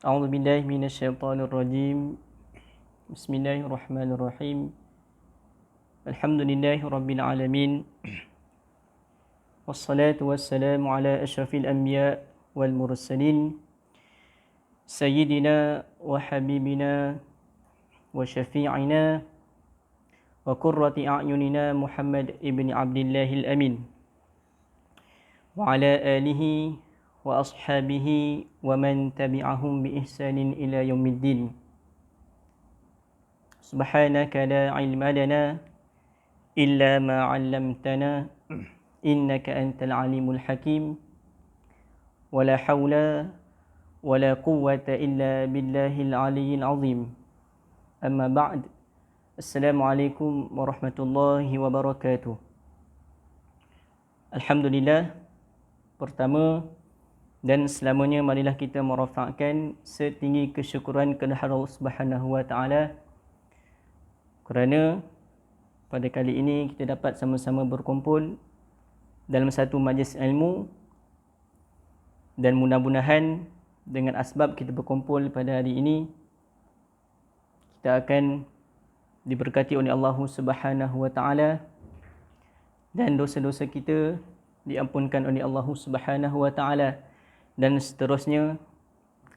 أعوذ بالله من الشيطان الرجيم. بسم الله الرحمن الرحيم. الحمد لله رب العالمين، والصلاة والسلام على أشرف الأنبياء والمرسلين، سيدنا وحبيبنا وشفيعنا وقرة أعيننا محمد ابن عبد الله الأمين، وعلى آله وأصحابه ومن تبعهم بإحسان إلى يوم الدين. سبحانك لا علم لنا إلا ما علمتنا إنك أنت العليم الحكيم، ولا حول ولا قوة إلا بالله العلي العظيم. أما بعد، السلام عليكم ورحمة الله وبركاته. Alhamdulillah, pertama dan selamanya marilah kita merafakkan setinggi kesyukuran kepada Allah Subhanahu wa taala kerana pada kali ini kita dapat sama-sama berkumpul dalam satu majlis ilmu, dan mudah-mudahan dengan asbab kita berkumpul pada hari ini kita akan diberkati oleh Allah Subhanahu wa taala dan dosa-dosa kita diampunkan oleh Allah Subhanahu wa taala, dan seterusnya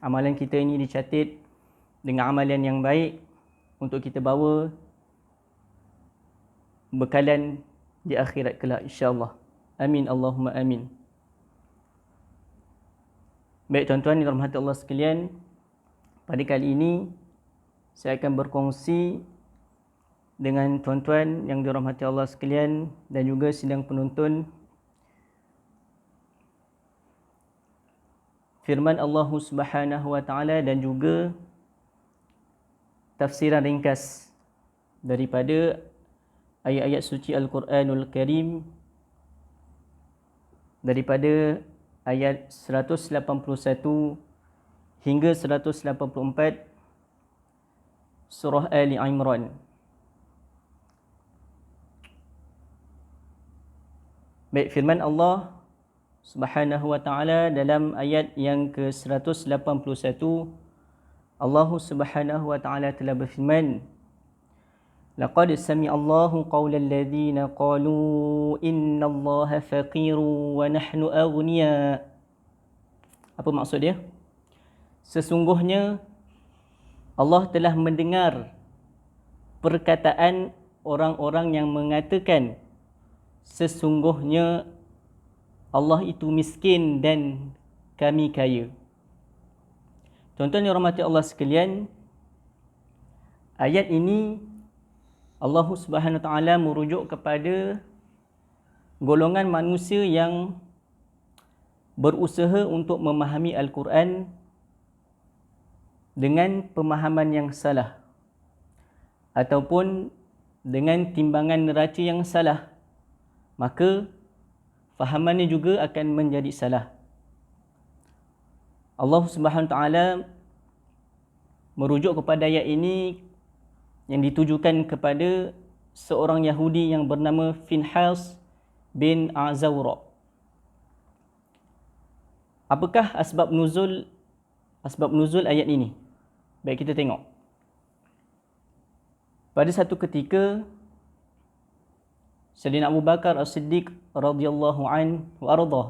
amalan kita ini dicatat dengan amalan yang baik untuk kita bawa bekalan di akhirat kelak insya-Allah. Amin Allahumma amin. Baik tuan-tuan yang dirahmati Allah sekalian, pada kali ini saya akan berkongsi dengan tuan-tuan yang dirahmati Allah sekalian dan juga sidang penonton firman Allah Subhanahu wa taala dan juga tafsiran ringkas daripada ayat-ayat suci Al-Quranul Karim daripada ayat 181 hingga 184 surah Ali Imran. Baik, firman Allah Subhanahu wa taala dalam ayat yang ke-181, Allah Subhanahu wa taala telah berfirman, Laqad sami'allahu qawla alladhina qalu innallaha faqiru wa nahnu aghniya. Apa maksud dia? Sesungguhnya Allah telah mendengar perkataan orang-orang yang mengatakan sesungguhnya Allah itu miskin dan kami kaya. Tuan-tuan yang rahmati Allah sekalian, ayat ini Allah Subhanahu wa taala merujuk kepada golongan manusia yang berusaha untuk memahami Al-Quran dengan pemahaman yang salah ataupun dengan timbangan neraca yang salah, maka fahamannya juga akan menjadi salah. Allah Subhanahu wa taala merujuk kepada ayat ini yang ditujukan kepada seorang Yahudi yang bernama Finhas bin Azawra. Apakah asbab nuzul ayat ini? Baik, kita tengok. Pada satu ketika Sayyidina Abu Bakar As-Siddiq radhiyallahu anhu wa ardah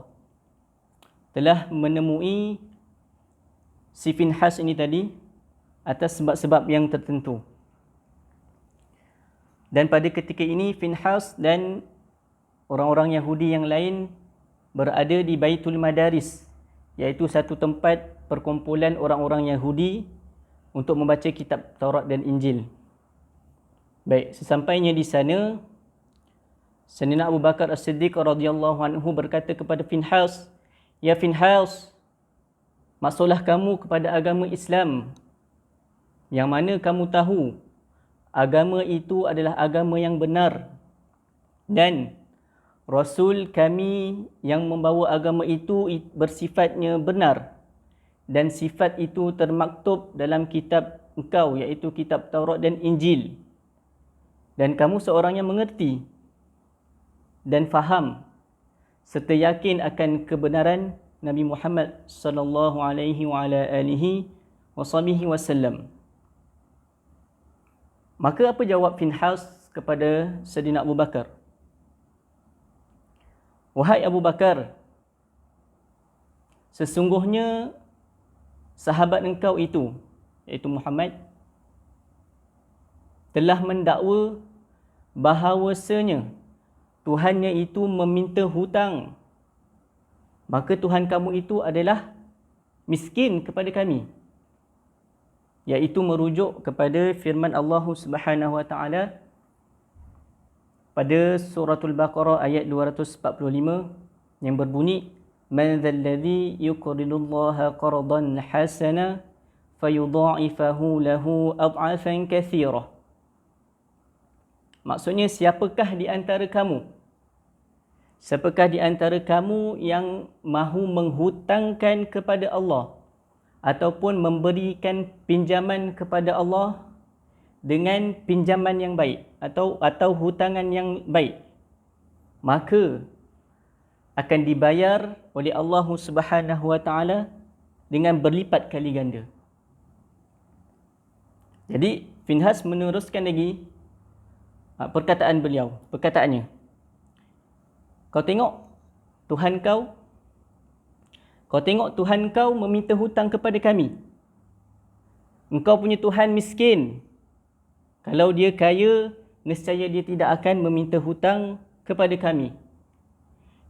telah menemui si Finhas ini tadi atas sebab-sebab yang tertentu. Dan pada ketika ini Finhas dan orang-orang Yahudi yang lain berada di Baitul Madaris, iaitu satu tempat perkumpulan orang-orang Yahudi untuk membaca kitab Taurat dan Injil. Baik, sesampainya di sana, Sayyidina Abu Bakar As-Siddiq radhiyallahu anhu berkata kepada Finhas, "Ya Finhas, masuklah kamu kepada agama Islam, yang mana kamu tahu agama itu adalah agama yang benar, dan Rasul kami yang membawa agama itu bersifatnya benar, dan sifat itu termaktub dalam kitab engkau, iaitu kitab Taurat dan Injil. Dan kamu seorang yang mengerti dan faham serta yakin akan kebenaran Nabi Muhammad sallallahu alaihi wa ala alihi wasallam. Maka apa jawab Finhas kepada Sayyidina Abu Bakar? Wahai Abu Bakar, sesungguhnya sahabat engkau itu, iaitu Muhammad, telah mendakwa bahawasanya Tuhannya itu meminta hutang, maka Tuhan kamu itu adalah miskin kepada kami, iaitu merujuk kepada firman Allah Subhanahu wa taala pada suratul Baqarah ayat 245 yang berbunyi, man dzalladzi yuqridullaha qardan hasana fayudha'ifahu lahu ad'afan katsirah. Maksudnya, siapakah di antara kamu yang mahu menghutangkan kepada Allah ataupun memberikan pinjaman kepada Allah dengan pinjaman yang baik atau hutangan yang baik, maka akan dibayar oleh Allah Subhanahu wa taala dengan berlipat kali ganda. Jadi Finhas meneruskan lagi perkataannya. Kau tengok Tuhan kau meminta hutang kepada kami. Engkau punya Tuhan miskin. Kalau dia kaya, nescaya dia tidak akan meminta hutang kepada kami.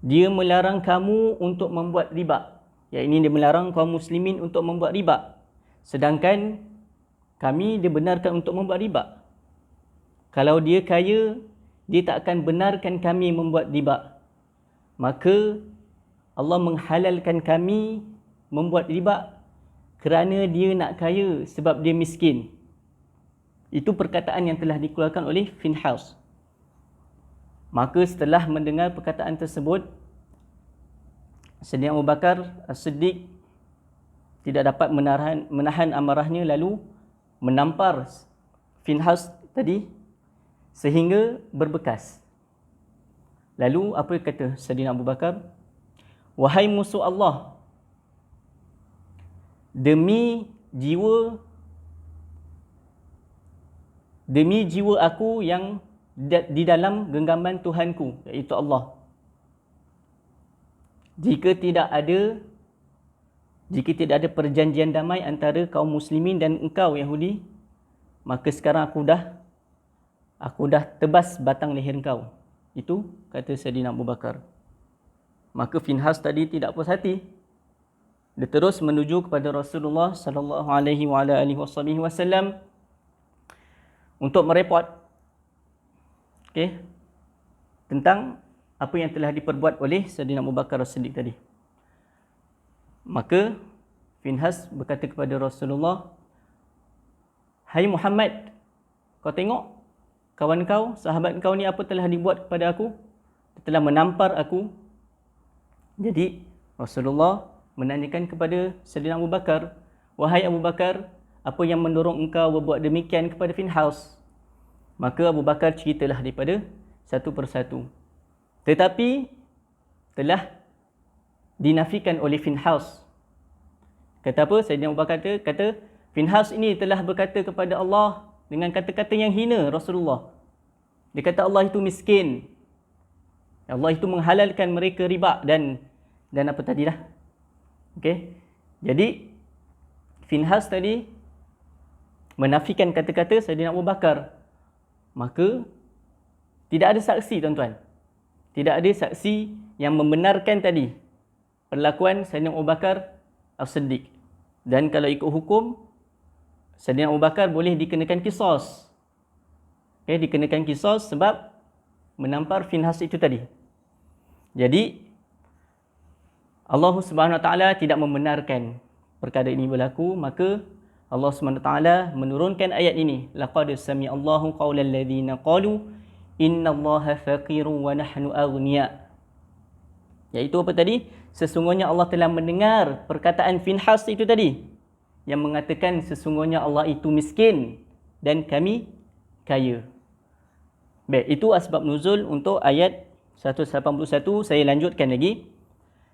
Dia melarang kamu untuk membuat riba. Ini dia melarang kaum muslimin untuk membuat riba. Sedangkan kami dibenarkan untuk membuat riba. Kalau dia kaya, dia tak akan benarkan kami membuat riba. Maka Allah menghalalkan kami membuat riba kerana dia nak kaya sebab dia miskin. Itu perkataan yang telah dikeluarkan oleh Finhas. Maka setelah mendengar perkataan tersebut, Sayyidina Abu Bakar As-Siddiq tidak dapat menahan amarahnya, lalu menampar Finhas tadi sehingga berbekas. Lalu apa kata Sayyidina Abu Bakar? Wahai musuh Allah, demi jiwa aku yang di dalam genggaman Tuhanku, iaitu Allah. Jika tidak ada perjanjian damai antara kaum muslimin dan engkau Yahudi, maka sekarang aku dah tebas batang leher engkau. Itu kata Sayyidina Abu Bakar. Maka Finhas tadi tidak puas hati. Dia terus menuju kepada Rasulullah sallallahu alaihi wasallam untuk mereport tentang apa yang telah diperbuat oleh Sayyidina Abu Bakar As-Siddiq tadi. Maka Finhas berkata kepada Rasulullah, hai Muhammad, kau tengok kawan kau, sahabat kau ni apa telah dibuat kepada aku? Dia telah menampar aku. Jadi Rasulullah menanyakan kepada Sayyidina Abu Bakar, wahai Abu Bakar, apa yang mendorong engkau berbuat demikian kepada Finhas? Maka Abu Bakar ceritalah daripada satu persatu. Tetapi telah dinafikan oleh Finhas. Kata apa? Sayyidina Abu Bakar kata Finhas ini telah berkata kepada Allah dengan kata-kata yang hina Rasulullah. Dia kata Allah itu miskin. Allah itu menghalalkan mereka riba dan apa tadi dah. Jadi Finhas tadi menafikan kata-kata Sayyidina Abu Bakar. Maka tidak ada saksi, tuan-tuan. Tidak ada saksi yang membenarkan tadi perlakuan Sayyidina Abu Bakar As-Siddiq. Dan kalau ikut hukum, Sayyidina Abu Bakar boleh dikenakan qisas. Dikenakan qisas sebab menampar Finhas itu tadi. Jadi Allah Subhanahu Wa Taala tidak membenarkan perkara ini berlaku, maka Allah Subhanahu Wa Taala menurunkan ayat ini, laqad sami'allahu qaulal ladzina qalu innallaha faqirun wa nahnu aghnia. Iaitu apa tadi? Sesungguhnya Allah telah mendengar perkataan Finhas itu tadi yang mengatakan sesungguhnya Allah itu miskin dan kami kaya. Baik, itu asbab nuzul untuk ayat 181. Saya lanjutkan lagi.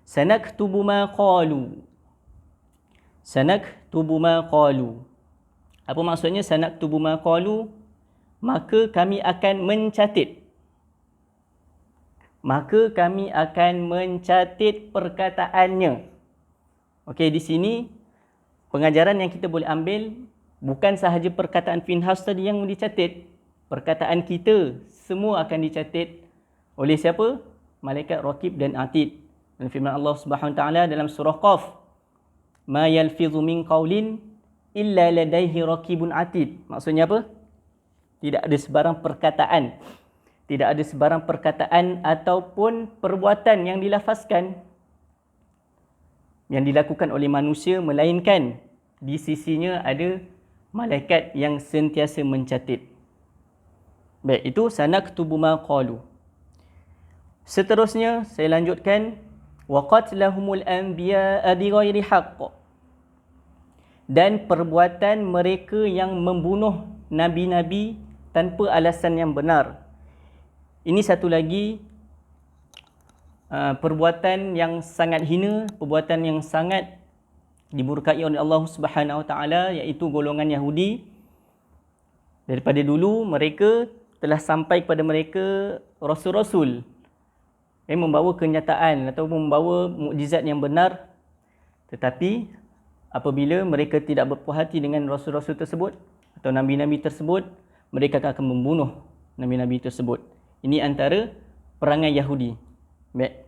Sanaktubu ma qalu. sanaktubu ma qalu. Apa maksudnya sanaktubu ma qalu? Maka kami akan mencatat. Maka kami akan mencatat perkataannya. Okey, di sini pengajaran yang kita boleh ambil bukan sahaja perkataan Finhas tadi yang dicatat. Perkataan kita semua akan dicatat oleh siapa? Malaikat Raqib dan Atid. Dan firman Allah Subhanahu Wa Taala dalam surah Qaf, "Ma yalfidhu min qaulin illa ladaihi raqibun atid." Maksudnya apa? Tidak ada sebarang perkataan. Tidak ada sebarang perkataan ataupun perbuatan yang dilafazkan, yang dilakukan oleh manusia, melainkan di sisinya ada malaikat yang sentiasa mencatat. Baik, itu sanaktubu ma qalu. Seterusnya saya lanjutkan, wa qatlahumul anbiya'a bighairi haqq. Dan perbuatan mereka yang membunuh nabi-nabi tanpa alasan yang benar. Ini satu lagi perbuatan yang sangat hina, perbuatan yang sangat dimurkai oleh Allah Subhanahu Wa Taala, iaitu golongan Yahudi. Daripada dulu mereka telah sampai kepada mereka rasul-rasul yang membawa kenyataan atau membawa mukjizat yang benar, tetapi apabila mereka tidak berpuas hati dengan rasul-rasul tersebut atau nabi-nabi tersebut, mereka akan membunuh nabi-nabi tersebut. Ini antara perangai Yahudi. Baik.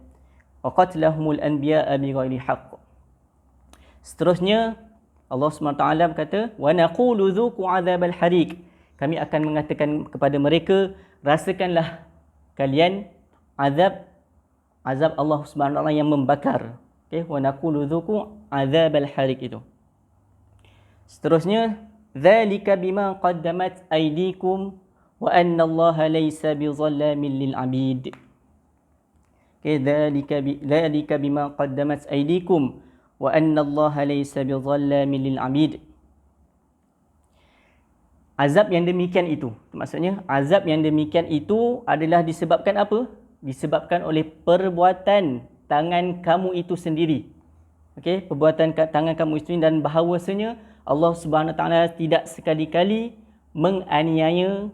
Waqatlahumul anbiya'a bighairi haqq. Seterusnya Allah SWT berkata, wa naqulu dzuqu 'adzabal hariq. Kami akan mengatakan kepada mereka, rasakanlah kalian azab Allah SWT yang membakar. Okey, wa naqulu dzuqu 'adzabal hariq itu. Seterusnya, dzalika bima qaddamat aydikum wa anna Allaha laysa bizallamin lil 'abid. Okey, dzalika bima qaddamat aydikum wa anna Allaha laysa bizallamin lil 'abid. Azab yang demikian itu, maksudnya azab yang demikian itu adalah disebabkan apa? Disebabkan oleh perbuatan tangan kamu itu sendiri. Okey, perbuatan tangan kamu itu, dan bahawasanya Allah Subhanahu Wa Taala tidak sekali-kali menganiaya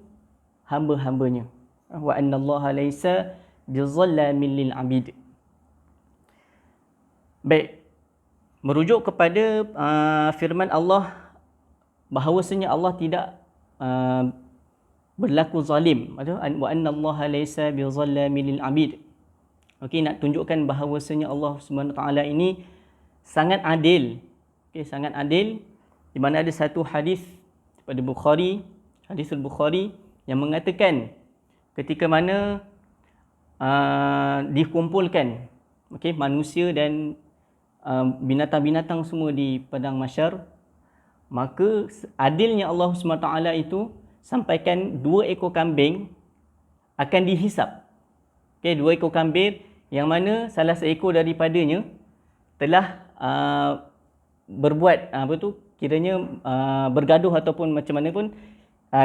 hamba-hambanya. Wa anna Allaha laysa bizallamin lil 'abid. Baik, merujuk kepada firman Allah bahawasanya Allah tidak berlaku zalim, atau wa anna Allaha laysa bizallamin lil 'abid. Okey, nak tunjukkan bahawasanya Allah Subhanahu Wa Taala ini sangat adil. Okey, sangat adil, di mana ada satu hadis daripada Bukhari, hadisul Bukhari, yang mengatakan ketika mana dikumpulkan manusia dan binatang-binatang semua di padang mahsyar, maka adilnya Allah SWT itu sampaikan 2 ekor kambing akan dihisap. Okey, 2 ekor kambing yang mana salah seekor daripadanya telah berbuat kiranya bergaduh ataupun macam mana pun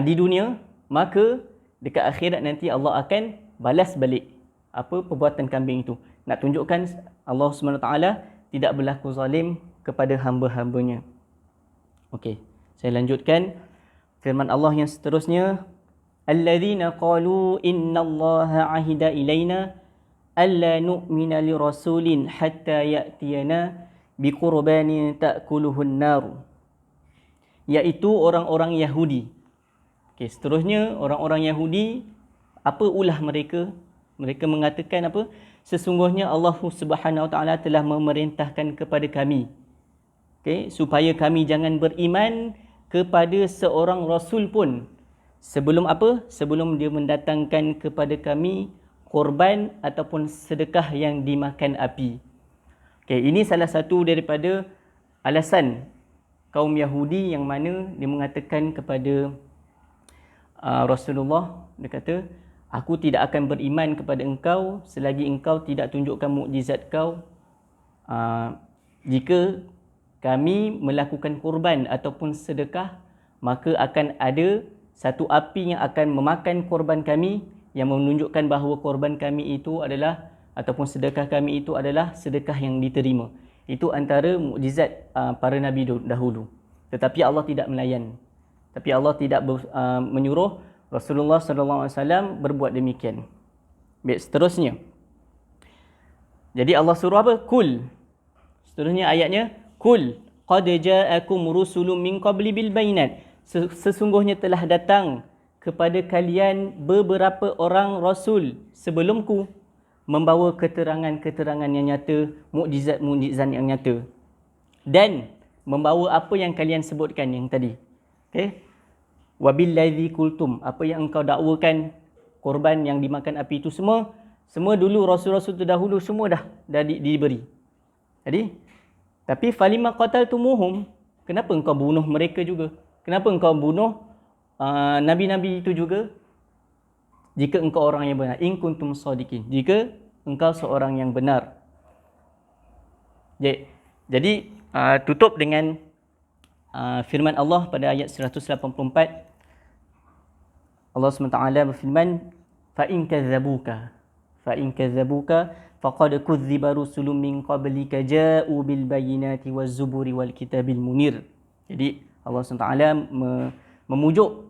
di dunia, maka dekat akhirat nanti Allah akan balas balik apa perbuatan kambing itu. Nak tunjukkan Allah SWT tidak berlaku zalim kepada hamba-hambanya. Okey, saya lanjutkan firman Allah yang seterusnya, alladzina qalu innallaha ahida ilaina alla nu'mina lirasulin hatta ya'tiyana biqurbanin ta'kuluhun nar, iaitu orang-orang Yahudi. Okey, seterusnya orang-orang Yahudi, apa ulah mereka? Mereka mengatakan apa? Sesungguhnya Allah Subhanahu Wa Taala telah memerintahkan kepada kami, okey, supaya kami jangan beriman kepada seorang rasul pun sebelum apa? Sebelum dia mendatangkan kepada kami korban ataupun sedekah yang dimakan api. Okey, ini salah satu daripada alasan kaum Yahudi yang mana dia mengatakan kepada Rasulullah, dia kata, aku tidak akan beriman kepada engkau selagi engkau tidak tunjukkan mukjizat kau. Jika kami melakukan korban ataupun sedekah, maka akan ada satu api yang akan memakan korban kami, yang menunjukkan bahawa korban kami itu adalah ataupun sedekah kami itu adalah sedekah yang diterima. Itu antara mukjizat para nabi dahulu. Tetapi Allah tidak melayan. Tapi Allah tidak menyuruh Rasulullah sallallahu alaihi wasallam berbuat demikian. Baik, seterusnya. Jadi Allah suruh apa? Kul. Seterusnya ayatnya, kul qad ja'akum rusulun min qabli bil bayinat. Sesungguhnya telah datang kepada kalian beberapa orang rasul sebelumku membawa keterangan-keterangan yang nyata, mukjizat-mukjizat yang nyata. Dan membawa apa yang kalian sebutkan yang tadi. Okey. Wabillazi kultum, apa yang engkau dakwakan, korban yang dimakan api itu semua dulu rasul-rasul terdahulu semua dah diberi. Jadi, tapi falima qataltumuhum, kenapa engkau bunuh mereka juga? Kenapa engkau bunuh nabi-nabi itu juga? Jika engkau orang yang benar, in kuntum shadiqin, jika engkau seorang yang benar. Jadi tutup dengan firman Allah pada ayat 184. Allah SWT berfirman, fa in kadzabuka faqad kudziba rusulun min qablika ja'u bil bayyinati waz zuburi wal kitabil munir. Jadi Allah SWT memujuk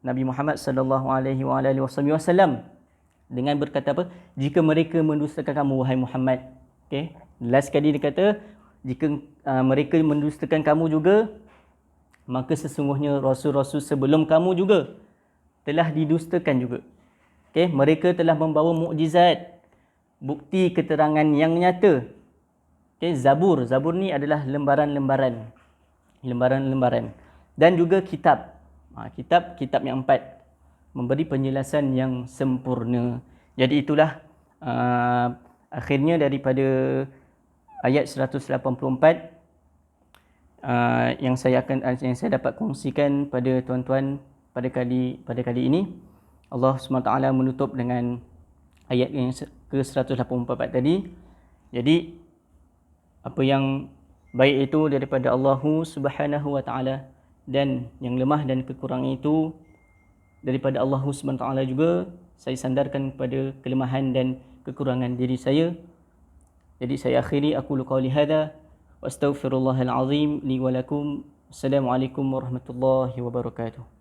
Nabi Muhammad sallallahu alaihi wasallam dengan berkata apa? Jika mereka mendustakan kamu wahai Muhammad. Okey. Last kali dia kata, jika mereka mendustakan kamu juga, maka sesungguhnya rasul-rasul sebelum kamu juga telah didustakan juga. Okey, mereka telah membawa mukjizat, bukti keterangan yang nyata. Okey, Zabur ni adalah lembaran-lembaran dan juga kitab. Kitab yang 4 memberi penjelasan yang sempurna. Jadi itulah akhirnya daripada ayat 184 yang saya dapat kongsikan pada tuan-tuan pada kali ini. Allah SWT menutup dengan ayat yang ke-184 tadi. Jadi apa yang baik itu daripada Allah Subhanahu wa taala, dan yang lemah dan kekurangan itu daripada Allah Subhanahu wa taala juga. Saya sandarkan kepada kelemahan dan kekurangan diri saya. Jadi saya akhiri, aqulu qawli hadza wa astaghfirullahal azim li wa lakum. Assalamualaikum warahmatullahi wabarakatuh.